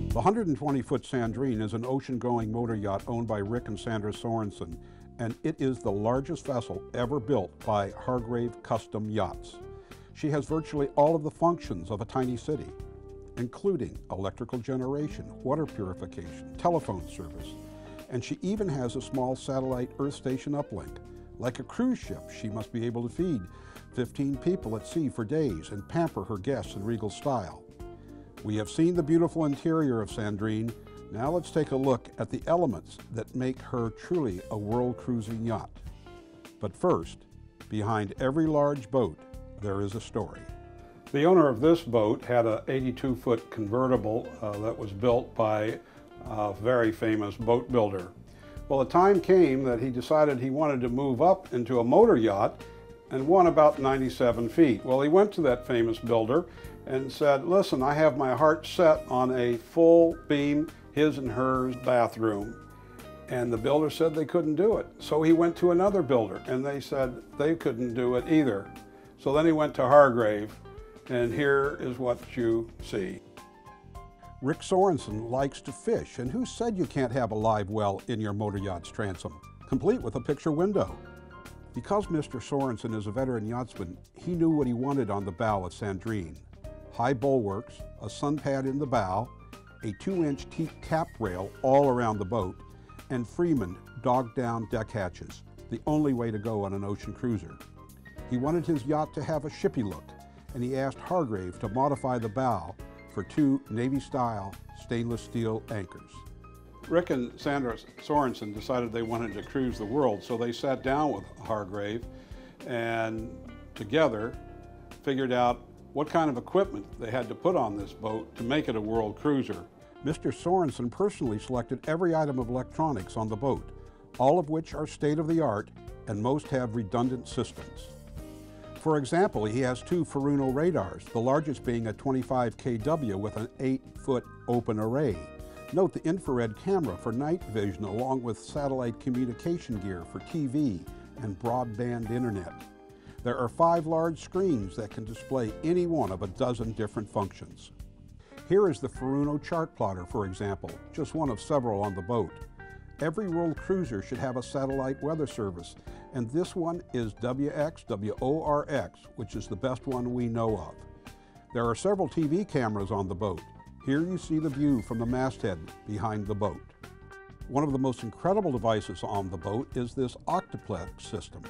The 120-foot Sandrine is an ocean-going motor yacht owned by Rick and Sandra Sorensen, and it is the largest vessel ever built by Hargrave Custom Yachts. She has virtually all of the functions of a tiny city, including electrical generation, water purification, telephone service, and she even has a small satellite Earth station uplink. Like a cruise ship, she must be able to feed 15 people at sea for days and pamper her guests in regal style. We have seen the beautiful interior of Sandrine. Now let's take a look at the elements that make her truly a world cruising yacht. But first, behind every large boat, there is a story. The owner of this boat had an 82-foot convertible that was built by a very famous boat builder. Well, the time came that he decided he wanted to move up into a motor yacht and won about 97 feet. Well, he went to that famous builder and said, listen, I have my heart set on a full beam, his and hers bathroom. And the builder said they couldn't do it. So he went to another builder and they said they couldn't do it either. So then he went to Hargrave, and here is what you see. Rick Sorensen likes to fish, and who said you can't have a live well in your motor yacht's transom, complete with a picture window? Because Mr. Sorensen is a veteran yachtsman, he knew what he wanted on the bow of Sandrine. High bulwarks, a sun pad in the bow, a 2-inch teak cap rail all around the boat, and Freeman dog-down deck hatches, the only way to go on an ocean cruiser. He wanted his yacht to have a shippy look, and he asked Hargrave to modify the bow for 2 Navy-style stainless steel anchors. Rick and Sandra Sorensen decided they wanted to cruise the world, so they sat down with Hargrave and together figured out what kind of equipment they had to put on this boat to make it a world cruiser. Mr. Sorensen personally selected every item of electronics on the boat, all of which are state-of-the-art and most have redundant systems. For example, he has 2 Furuno radars, the largest being a 25 kW with an 8-foot open array. Note the infrared camera for night vision along with satellite communication gear for TV and broadband internet. There are 5 large screens that can display any one of a dozen different functions. Here is the Furuno chart plotter, for example, just one of several on the boat. Every world cruiser should have a satellite weather service, and this one is WXWORX, which is the best one we know of. There are several TV cameras on the boat. Here you see the view from the masthead behind the boat. One of the most incredible devices on the boat is this Octoplex system.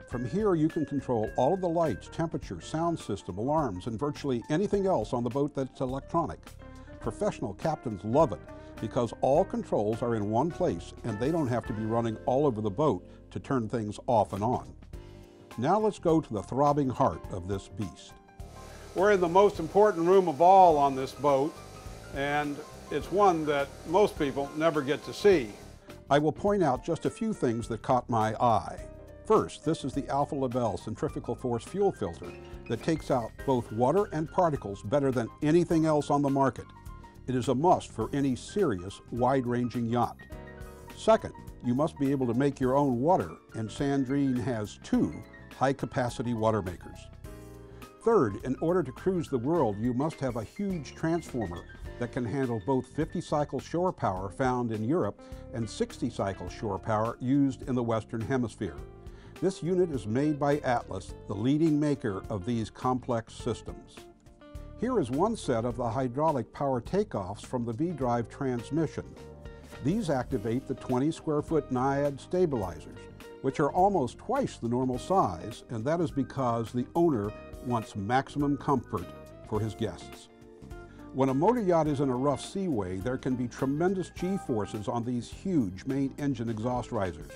From here you can control all of the lights, temperature, sound system, alarms, and virtually anything else on the boat that's electronic. Professional captains love it because all controls are in one place and they don't have to be running all over the boat to turn things off and on. Now let's go to the throbbing heart of this beast. We're in the most important room of all on this boat, and it's one that most people never get to see. I will point out just a few things that caught my eye. First, this is the Alpha Labelle centrifugal force fuel filter that takes out both water and particles better than anything else on the market. It is a must for any serious, wide-ranging yacht. Second, you must be able to make your own water, and Sandrine has 2 high-capacity water makers. Third, in order to cruise the world, you must have a huge transformer that can handle both 50-cycle shore power found in Europe and 60-cycle shore power used in the Western Hemisphere. This unit is made by Atlas, the leading maker of these complex systems. Here is one set of the hydraulic power takeoffs from the V-Drive transmission. These activate the 20-square-foot Naiad stabilizers, which are almost twice the normal size, and that is because the owner wants maximum comfort for his guests. When a motor yacht is in a rough seaway, there can be tremendous G-forces on these huge main engine exhaust risers.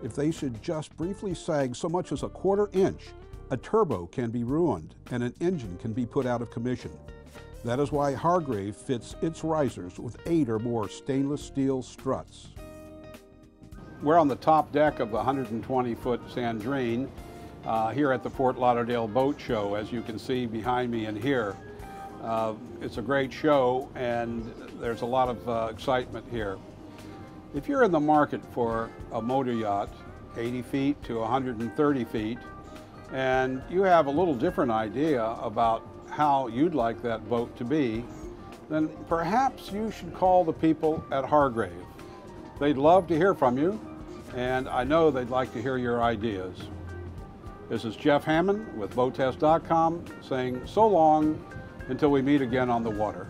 If they should just briefly sag so much as a 1/4 inch, a turbo can be ruined and an engine can be put out of commission. That is why Hargrave fits its risers with 8 or more stainless steel struts. We're on the top deck of the 120-foot Sandrine here at the Fort Lauderdale Boat Show, as you can see behind me and here. It's a great show and there's a lot of excitement here. If you're in the market for a motor yacht, 80 feet to 130 feet, and you have a little different idea about how you'd like that boat to be, then perhaps you should call the people at Hargrave. They'd love to hear from you, and I know they'd like to hear your ideas. This is Jeff Hammond with BoatTEST.com saying so long until we meet again on the water.